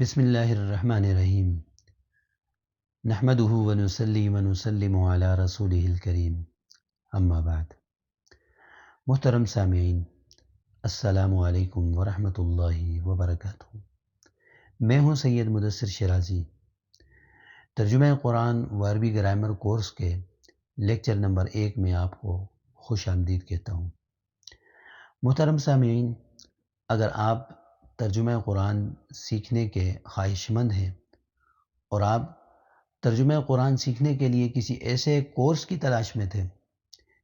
بسم اللہ الرحمن الرحیم نحمده ونصلی ونسلم علی رسولہ الکریم اما بعد۔ محترم سامعین، السلام علیکم ورحمۃ اللہ وبرکاتہ۔ میں ہوں سید مدثر شیرازی، ترجمہ قرآن و عربی گرامر کورس کے لیکچر نمبر 1 میں آپ کو خوش آمدید کہتا ہوں۔ محترم سامعین، اگر آپ ترجمہ قرآن سیکھنے کے خواہش مند ہیں اور آپ ترجمہ قرآن سیکھنے کے لیے کسی ایسے کورس کی تلاش میں تھے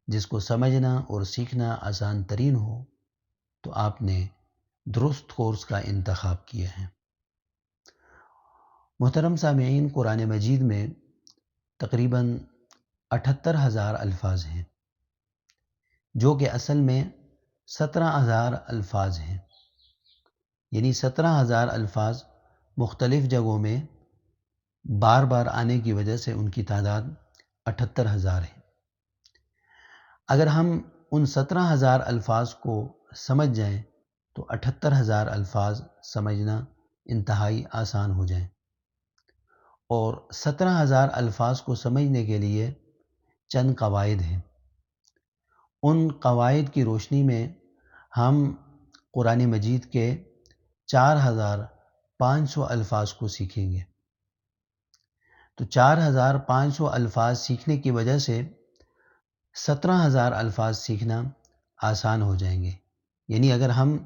جس کو سمجھنا اور سیکھنا آسان ترین ہو، تو آپ نے درست کورس کا انتخاب کیا ہے۔ محترم سامعین، قرآن مجید میں تقریباً 78,000 الفاظ ہیں، جو کہ اصل میں 17,000 الفاظ ہیں، یعنی 17,000 الفاظ مختلف جگہوں میں بار بار آنے کی وجہ سے ان کی تعداد 78,000 ہے۔ اگر ہم ان 17,000 الفاظ کو سمجھ جائیں تو 78,000 الفاظ سمجھنا انتہائی آسان ہو جائیں، اور 17,000 الفاظ کو سمجھنے کے لیے چند قواعد ہیں۔ ان قواعد کی روشنی میں ہم قرآن مجید کے 4,500 الفاظ کو سیکھیں گے۔ تو 4,500 الفاظ سیکھنے کی وجہ سے 17,000 الفاظ سیکھنا آسان ہو جائیں گے۔ یعنی اگر ہم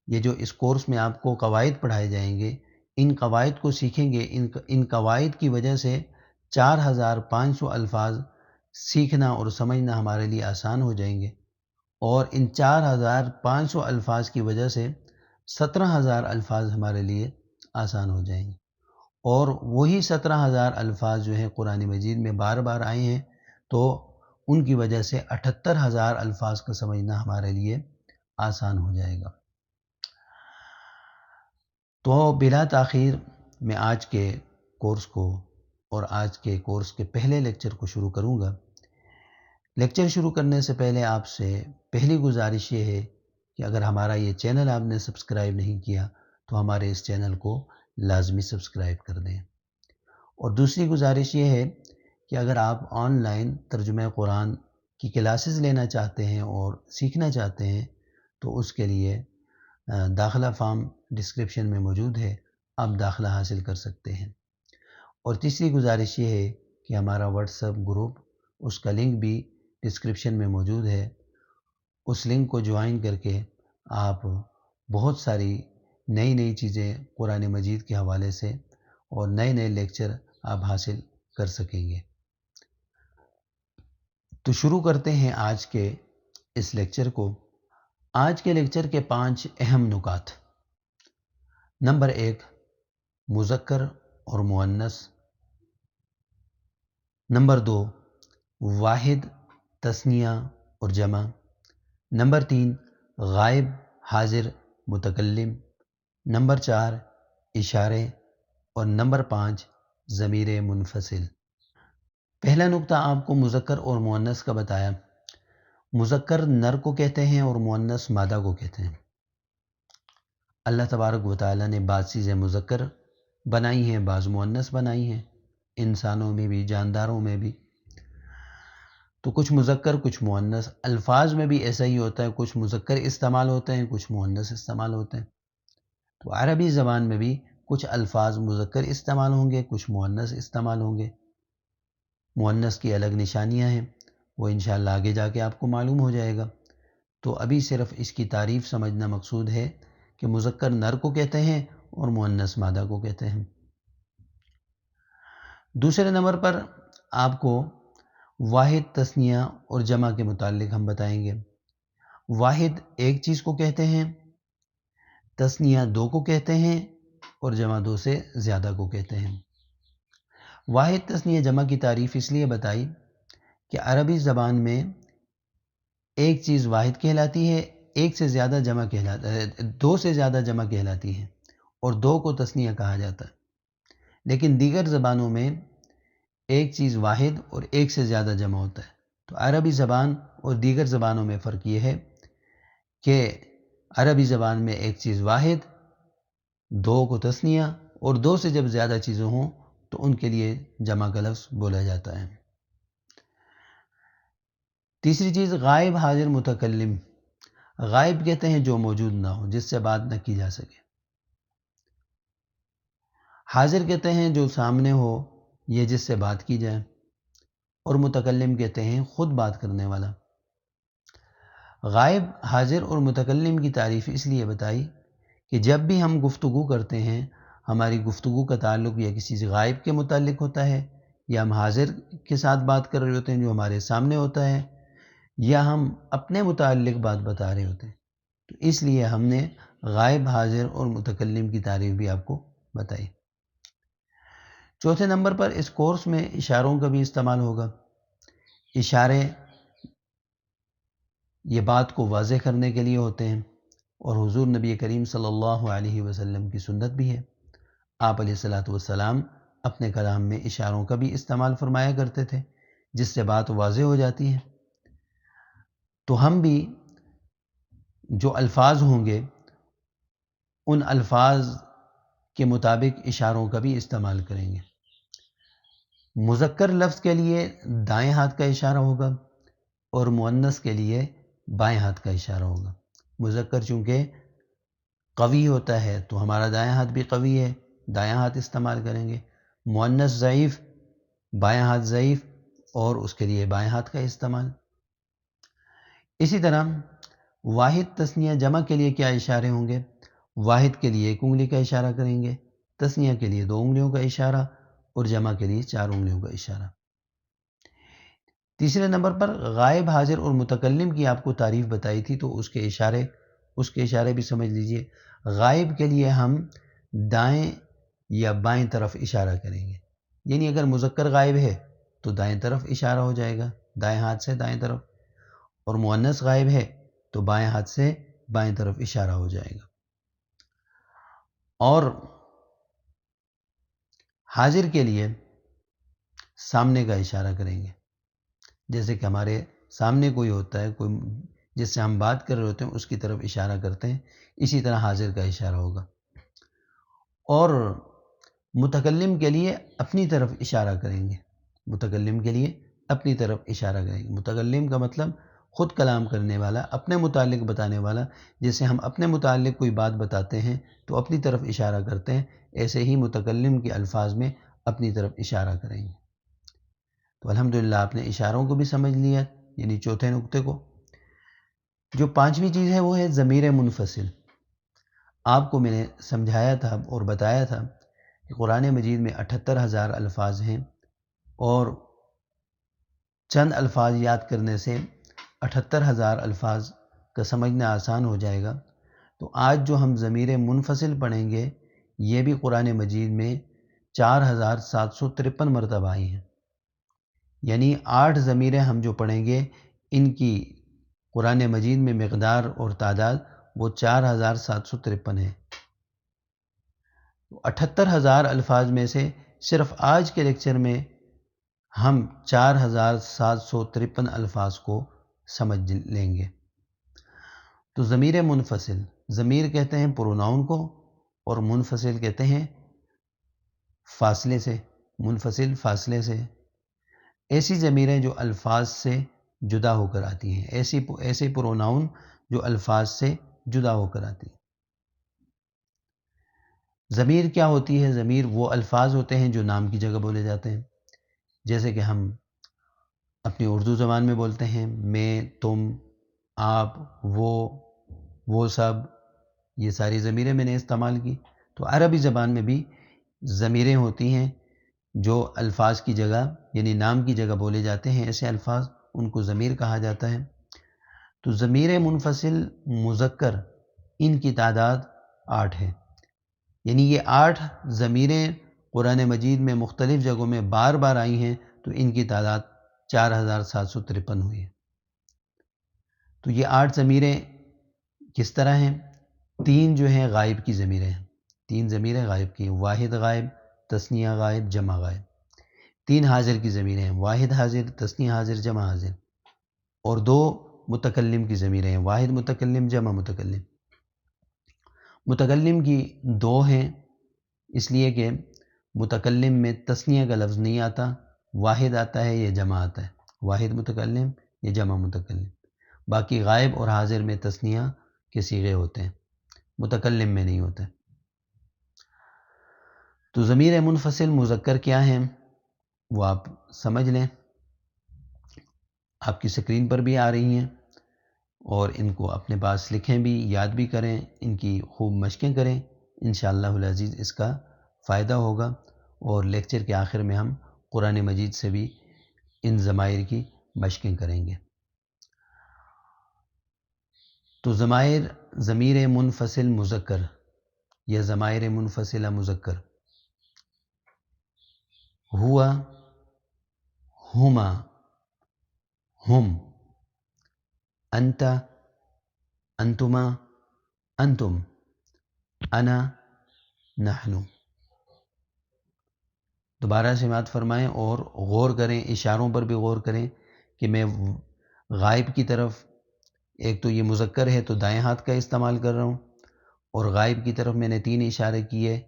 یہ جو اس کورس میں آپ کو قواعد پڑھائے جائیں گے، ان قواعد کو سیکھیں گے، ان قواعد کی وجہ سے 4,500 الفاظ سیکھنا اور سمجھنا ہمارے لیے آسان ہو جائیں گے، اور ان 4,500 الفاظ کی وجہ سے 17,000 الفاظ ہمارے لیے آسان ہو جائیں گے، اور وہی 17,000 الفاظ جو ہیں قرآن مجید میں بار بار آئے ہیں، تو ان کی وجہ سے 78,000 الفاظ کو سمجھنا ہمارے لیے آسان ہو جائے گا۔ تو بلا تاخیر میں آج کے کورس کو اور آج کے کورس کے پہلے لیکچر کو شروع کروں گا۔ لیکچر شروع کرنے سے پہلے آپ سے پہلی گزارش یہ ہے کہ اگر ہمارا یہ چینل آپ نے سبسکرائب نہیں کیا تو ہمارے اس چینل کو لازمی سبسکرائب کر دیں، اور دوسری گزارش یہ ہے کہ اگر آپ آن لائن ترجمہ قرآن کی کلاسز لینا چاہتے ہیں اور سیکھنا چاہتے ہیں تو اس کے لیے داخلہ فارم ڈسکرپشن میں موجود ہے، آپ داخلہ حاصل کر سکتے ہیں۔ اور تیسری گزارش یہ ہے کہ ہمارا واٹس ایپ گروپ، اس کا لنک بھی ڈسکرپشن میں موجود ہے، اس لنک کو جوائن کر کے آپ بہت ساری نئی چیزیں قرآن مجید کے حوالے سے اور نئے لیکچر آپ حاصل کر سکیں گے۔ تو شروع کرتے ہیں آج کے اس لیکچر کو۔ آج کے لیکچر کے 5 اہم نکات۔ نمبر 1، مذکر اور مؤنث۔ نمبر 2، واحد، تثنیہ اور جمع۔ نمبر 3، غائب، حاضر، متکلم۔ نمبر 4، اشارے، اور نمبر 5، ضمیر منفصل۔ پہلا نکتہ آپ کو مذکر اور مؤنث کا بتایا۔ مذکر نر کو کہتے ہیں اور مؤنث مادہ کو کہتے ہیں۔ اللہ تبارک و تعالیٰ نے بعض چیزیں مذکر بنائی ہیں، بعض مؤنث بنائی ہیں، انسانوں میں بھی، جانداروں میں بھی۔ تو کچھ مذکر کچھ مؤنث، الفاظ میں بھی ایسا ہی ہوتا ہے، کچھ مذکر استعمال ہوتے ہیں، کچھ مؤنث استعمال ہوتے ہیں۔ تو عربی زبان میں بھی کچھ الفاظ مذکر استعمال ہوں گے، کچھ مؤنث استعمال ہوں گے۔ مؤنث کی الگ نشانیاں ہیں، وہ انشاءاللہ آگے جا کے آپ کو معلوم ہو جائے گا۔ تو ابھی صرف اس کی تعریف سمجھنا مقصود ہے کہ مذکر نر کو کہتے ہیں اور مؤنث مادہ کو کہتے ہیں۔ دوسرے نمبر پر آپ کو واحد، تثنیہ اور جمع کے متعلق ہم بتائیں گے۔ واحد ایک چیز کو کہتے ہیں، تثنیہ 2 کو کہتے ہیں، اور جمع 2 سے زیادہ کو کہتے ہیں۔ واحد، تثنیہ، جمع کی تعریف اس لیے بتائی کہ عربی زبان میں ایک چیز واحد کہلاتی ہے، ایک سے زیادہ جمع کہلاتا ہے، 2 سے زیادہ جمع کہلاتی ہے، اور 2 کو تثنیہ کہا جاتا ہے۔ لیکن دیگر زبانوں میں ایک چیز واحد اور ایک سے زیادہ جمع ہوتا ہے۔ تو عربی زبان اور دیگر زبانوں میں فرق یہ ہے کہ عربی زبان میں ایک چیز واحد، 2 کو تثنیہ، اور دو سے جب زیادہ چیزیں ہوں تو ان کے لیے جمع کا لفظ بولا جاتا ہے۔ تیسری چیز غائب حاضر متکلم۔ غائب کہتے ہیں جو موجود نہ ہو، جس سے بات نہ کی جا سکے۔ حاضر کہتے ہیں جو سامنے ہو یا جس سے بات کی جائے، اور متکلم کہتے ہیں خود بات کرنے والا۔ غائب، حاضر اور متکلم کی تعریف اس لیے بتائی کہ جب بھی ہم گفتگو کرتے ہیں، ہماری گفتگو کا تعلق یا کسی غائب کے متعلق ہوتا ہے، یا ہم حاضر کے ساتھ بات کر رہے ہوتے ہیں جو ہمارے سامنے ہوتا ہے، یا ہم اپنے متعلق بات بتا رہے ہوتے ہیں، تو اس لیے ہم نے غائب، حاضر اور متکلم کی تعریف بھی آپ کو بتائی۔ چوتھے نمبر پر اس کورس میں اشاروں کا بھی استعمال ہوگا۔ اشارے یہ بات کو واضح کرنے کے لیے ہوتے ہیں، اور حضور نبی کریم صلی اللہ علیہ وسلم کی سنت بھی ہے۔ آپ علیہ الصلاۃ والسلام اپنے کلام میں اشاروں کا بھی استعمال فرمایا کرتے تھے، جس سے بات واضح ہو جاتی ہے۔ تو ہم بھی جو الفاظ ہوں گے ان الفاظ کے مطابق اشاروں کا بھی استعمال کریں گے۔ مذکر لفظ کے لیے دائیں ہاتھ کا اشارہ ہوگا، اور مؤنث کے لیے بائیں ہاتھ کا اشارہ ہوگا۔ مذکر چونکہ قوی ہوتا ہے تو ہمارا دائیں ہاتھ بھی قوی ہے، دائیں ہاتھ استعمال کریں گے۔ مؤنث ضعیف، بائیں ہاتھ ضعیف، اور اس کے لیے بائیں ہاتھ کا استعمال۔ اسی طرح واحد، تثنیہ، جمع کے لیے کیا اشارے ہوں گے؟ واحد کے لیے 1 انگلی کا اشارہ کریں گے، تثنیہ کے لیے 2 انگلیوں کا اشارہ، اور جمع کے لیے 4 انگلیوں کا اشارہ۔ تیسرے نمبر پر غائب، حاضر اور متکلم کی آپ کو تعریف بتائی تھی، تو اس کے اشارے بھی سمجھ لیجئے۔ غائب کے لیے ہم دائیں یا بائیں طرف اشارہ کریں گے، یعنی اگر مذکر غائب ہے تو دائیں طرف اشارہ ہو جائے گا، دائیں ہاتھ سے دائیں طرف، اور مؤنث غائب ہے تو بائیں ہاتھ سے بائیں طرف اشارہ ہو جائے گا۔ اور حاضر کے لیے سامنے کا اشارہ کریں گے، جیسے کہ ہمارے سامنے کوئی ہوتا ہے، کوئی جس سے ہم بات کر رہے ہوتے ہیں، اس کی طرف اشارہ کرتے ہیں، اسی طرح حاضر کا اشارہ ہوگا۔ اور متکلم کے لیے اپنی طرف اشارہ کریں گے، متکلم کے لیے اپنی طرف اشارہ کریں گے۔ متکلم کا مطلب خود کلام کرنے والا، اپنے متعلق بتانے والا۔ جیسے ہم اپنے متعلق کوئی بات بتاتے ہیں تو اپنی طرف اشارہ کرتے ہیں، ایسے ہی متکلم کے الفاظ میں اپنی طرف اشارہ کریں گے۔ تو الحمدللہ آپ نے اشاروں کو بھی سمجھ لیا، یعنی چوتھے نقطے کو۔ جو 5ویں چیز ہے وہ ہے ضمیر منفصل۔ آپ کو میں نے سمجھایا تھا اور بتایا تھا کہ قرآن مجید میں 78,000 الفاظ ہیں، اور چند الفاظ یاد کرنے سے 78,000 الفاظ کا سمجھنا آسان ہو جائے گا۔ تو آج جو ہم ضمیر منفصل پڑھیں گے، یہ بھی قرآن مجید میں 4,753 مرتبہ آئی ہیں، یعنی 8 ضمیریں ہم جو پڑھیں گے، ان کی قرآن مجید میں مقدار اور تعداد وہ 4,753 ہے۔ 78,000 الفاظ میں سے صرف آج کے لیکچر میں ہم 4,753 الفاظ کو سمجھ لیں گے۔ تو ضمیر منفصل، ضمیر کہتے ہیں پروناؤن کو، اور منفصل کہتے ہیں فاصلے سے، منفصل فاصلے سے۔ ایسی ضمیریں جو الفاظ سے جدا ہو کر آتی ہیں، ایسے پروناؤن جو الفاظ سے جدا ہو کر آتی ہیں۔ ضمیر کیا ہوتی ہے؟ ضمیر وہ الفاظ ہوتے ہیں جو نام کی جگہ بولے جاتے ہیں، جیسے کہ ہم اپنی اردو زبان میں بولتے ہیں میں، تم، آپ، وہ سب، یہ ساری ضمیریں میں نے استعمال کی۔ تو عربی زبان میں بھی ضمیریں ہوتی ہیں جو الفاظ کی جگہ، یعنی نام کی جگہ بولے جاتے ہیں، ایسے الفاظ، ان کو ضمیر کہا جاتا ہے۔ تو ضمیر منفصل مذکر، ان کی تعداد 8 ہے، یعنی یہ 8 ضمیریں قرآن مجید میں مختلف جگہوں میں بار بار آئی ہیں، تو ان کی تعداد 4,753 ہوئی ہے۔ تو یہ 8 ضمیریں کس طرح ہیں؟ 3 جو ہیں غائب کی ضمیریں ہیں، 3 ضمیریں غائب کی ہیں، واحد غائب، تثنیہ غائب، جمع غائب۔ 3 حاضر کی ضمیریں ہیں، واحد حاضر، تثنیہ حاضر، جمع حاضر، اور 2 متکلم کی ضمیریں ہیں، واحد متکلم، جمع متکلم۔ متکلم کی 2 ہیں، اس لیے کہ متکلم میں تثنیہ کا لفظ نہیں آتا، واحد آتا ہے یا جمع آتا ہے، واحد متکلم یا جمع متکلم۔ باقی غائب اور حاضر میں تثنیہ کے صیغے ہوتے ہیں، متکلم میں نہیں ہوتے۔ تو ضمیر منفصل مذکر کیا ہیں وہ آپ سمجھ لیں، آپ کی اسکرین پر بھی آ رہی ہیں، اور ان کو اپنے پاس لکھیں بھی، یاد بھی کریں، ان کی خوب مشقیں کریں، انشاءاللہ العزیز اس کا فائدہ ہوگا۔ اور لیکچر کے آخر میں ہم قرآن مجید سے بھی ان ضمائر کی مشقیں کریں گے۔ تو ضمیر منفصل مذکر یا ضمائر منفصلہ مذکر ہوا، ہما، ہم، انت، انتما، انتم، انا، نحن۔ دوبارہ سماعت فرمائیں اور غور کریں، اشاروں پر بھی غور کریں کہ میں غائب کی طرف، ایک تو یہ مذکر ہے تو دائیں ہاتھ کا استعمال کر رہا ہوں، اور غائب کی طرف میں نے 3 اشارے کیے،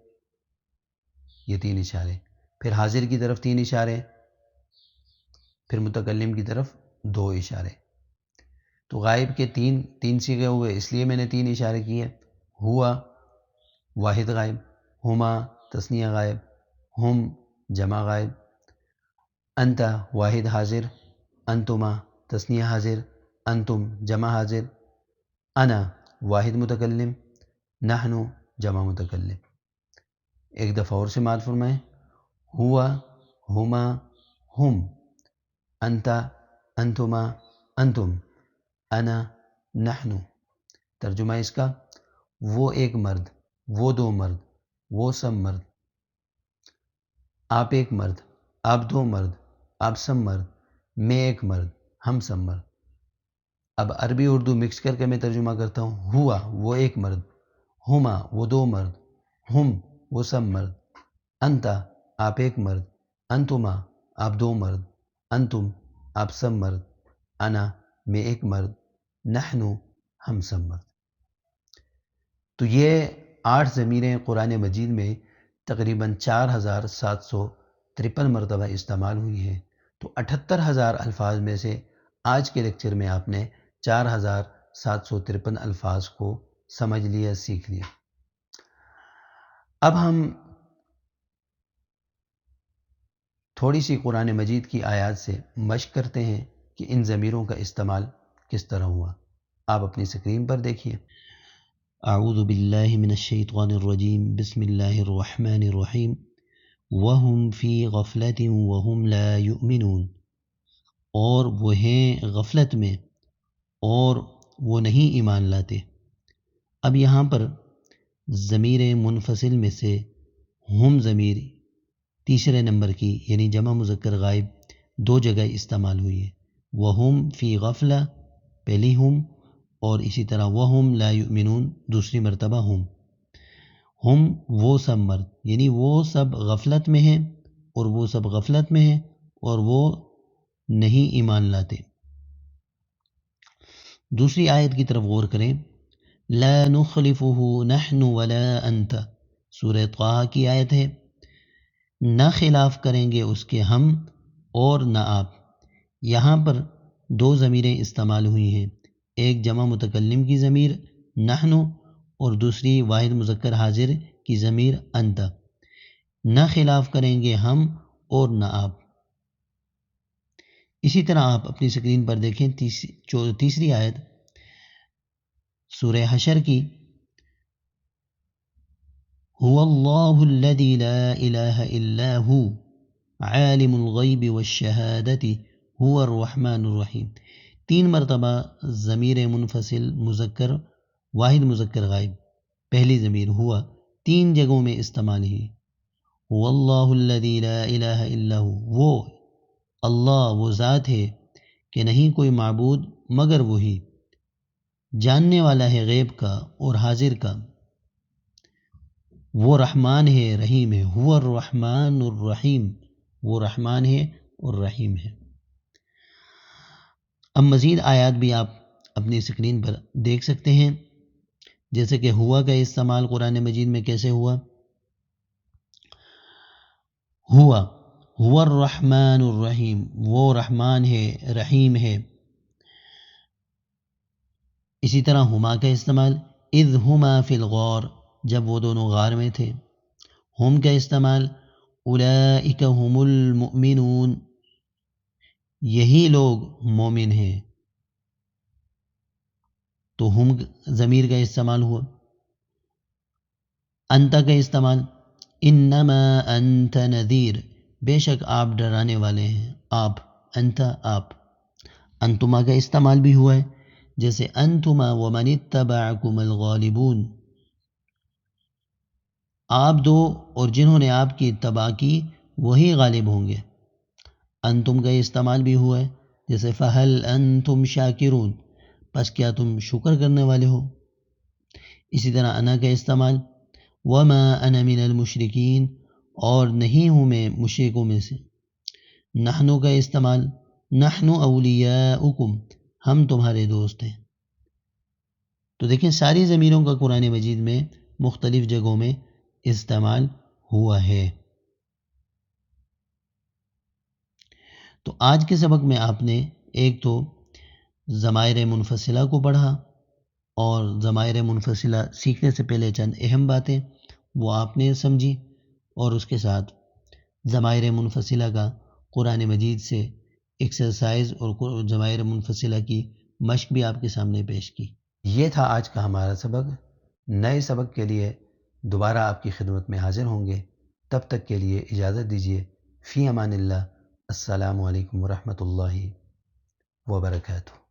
یہ 3 اشارے، پھر حاضر کی طرف 3 اشارے، پھر متکلم کی طرف 2 اشارے۔ تو غائب کے تین صیغے ہوئے، اس لیے میں نے 3 اشارے کیے۔ ہوا واحد غائب، ہما تثنیہ غائب، ہم جمع غائب، انت واحد حاضر، انتما تثنیہ حاضر، انتم جمع حاضر، انا واحد متکلم، نحن جمع متکلم۔ ایک دفعہ اور سماعت فرمائیں، ہوا، ہما، ہم، انت، انتما، انتم، انا، نحن۔ ترجمہ اس کا، وہ ایک مرد، وہ 2 مرد، وہ سب مرد، آپ ایک مرد، آپ 2 مرد، آپ سب مرد، میں ایک مرد، ہم سب مرد۔ اب عربی اردو مکس کر کے میں ترجمہ کرتا ہوں۔ ہوا وہ ایک مرد، ہما وہ 2 مرد، ہم وہ سب مرد، انت آپ ایک مرد، انتما آپ 2 مرد، انتم آپ سب مرد، انا میں ایک مرد، نحن ہم سب مرد۔ تو یہ 8 ضمیریں قرآن مجید میں تقریباً 4753 مرتبہ استعمال ہوئی ہیں۔ تو 78,000 الفاظ میں سے آج کے لیکچر میں آپ نے 4753 الفاظ کو سمجھ لیا، سیکھ لیا۔ اب ہم تھوڑی سی قرآن مجید کی آیات سے مشق کرتے ہیں کہ ان ضمیروں کا استعمال کس طرح ہوا۔ آپ اپنی سکرین پر دیکھیے۔ اعوذ باللہ من الشیطان الرجیم، بسم اللہ الرحمن الرحیم، وَهُمْ فِي غَفْلَةٍ وَهُمْ لَا يُؤْمِنُونَ، اور وہ ہیں غفلت میں اور وہ نہیں ایمان لاتے۔ اب یہاں پر ضمیر منفصل میں سے ہم ضمیر تیسرے نمبر کی یعنی جمع مذکر غائب 2 جگہ استعمال ہوئی ہے۔ وَهُمْ فِي غَفْلَةٍ پہلی ہم، اور اسی طرح وَهُمْ لَا يُؤْمِنُونَ دوسری مرتبہ ہم وہ سب مرد، یعنی وہ سب غفلت میں ہیں اور وہ سب غفلت میں ہیں اور وہ نہیں ایمان لاتے۔ دوسری آیت کی طرف غور کریں، لا نخلفه نحن ولا انت، سورہ طٰہٰ کی آیت ہے، نہ خلاف کریں گے اس کے ہم اور نہ آپ۔ یہاں پر 2 ضمیریں استعمال ہوئی ہیں، ایک جمع متکلم کی ضمیر نحن اور دوسری واحد مذکر حاضر کی ضمیر انت۔ نہ خلاف کریں گے ہم اور نہ آپ۔ اسی طرح آپ اپنی سکرین پر دیکھیں تیسری آیت سورہ حشر کی، هو اللہ الذی لا الہ الا ہو عالم الغیب والشہادۃ هو الرحمن الرحیم۔ 3 مرتبہ ضمیر منفصل مذکر واحد مذکر غائب پہلی ضمیر ہوا 3 جگہوں میں استعمال ہی۔ هو اللہ الذی لا الہ الا ہو، وہ اللہ وہ ذات ہے کہ نہیں کوئی معبود مگر وہی، جاننے والا ہے غیب کا اور حاضر کا، وہ رحمان ہے رحیم ہے، هو الرحمن الرحیم، وہ رحمان ہے اور رحیم ہے۔ اب مزید آیات بھی آپ اپنی سکرین پر دیکھ سکتے ہیں، جیسے کہ ہوا کا استعمال قرآن مجید میں کیسے ہوا۔ ہوا ہوا الرحمن الرحیم، وہ رحمان ہے رحیم ہے۔ اسی طرح ہما کا استعمال اذ ہما فی الغار، جب وہ دونوں غار میں تھے۔ ہم کا استعمال اولئک هم المؤمنون، یہی لوگ مومن ہیں، تو ہم ضمیر کا استعمال ہوا۔ انت کا استعمال انما انت نذیر، بے شک آپ ڈرانے والے ہیں، آپ، انت آپ۔ انتما کا استعمال بھی ہوا ہے، جیسے انتما ومن اتبعکم الغالبون، آپ دو اور جنہوں نے آپ کی اتباع کی وہی غالب ہوں گے۔ انتم کا استعمال بھی ہوا ہے، جیسے فہل انتم شاکرون، پس کیا تم شکر کرنے والے ہو۔ اسی طرح انا کا استعمال وما انا من المشرکین، اور نہیں ہوں میں مشرکوں میں سے۔ نحنو کا استعمال نحن اولیاؤکم، ہم تمہارے دوست ہیں۔ تو دیکھیں ساری ضمیروں کا قرآن مجید میں مختلف جگہوں میں استعمال ہوا ہے۔ تو آج کے سبق میں آپ نے ایک تو ضمائر منفصلہ کو پڑھا، اور ضمائر منفصلہ سیکھنے سے پہلے چند اہم باتیں وہ آپ نے سمجھی، اور اس کے ساتھ ضمائر منفصلہ کا قرآن مجید سے ایکسرسائز اور ضمائر منفصلہ کی مشق بھی آپ کے سامنے پیش کی۔ یہ تھا آج کا ہمارا سبق۔ نئے سبق کے لیے دوبارہ آپ کی خدمت میں حاضر ہوں گے، تب تک کے لیے اجازت دیجیے۔ فی امان اللہ، السلام علیکم ورحمۃ اللہ وبرکاتہ۔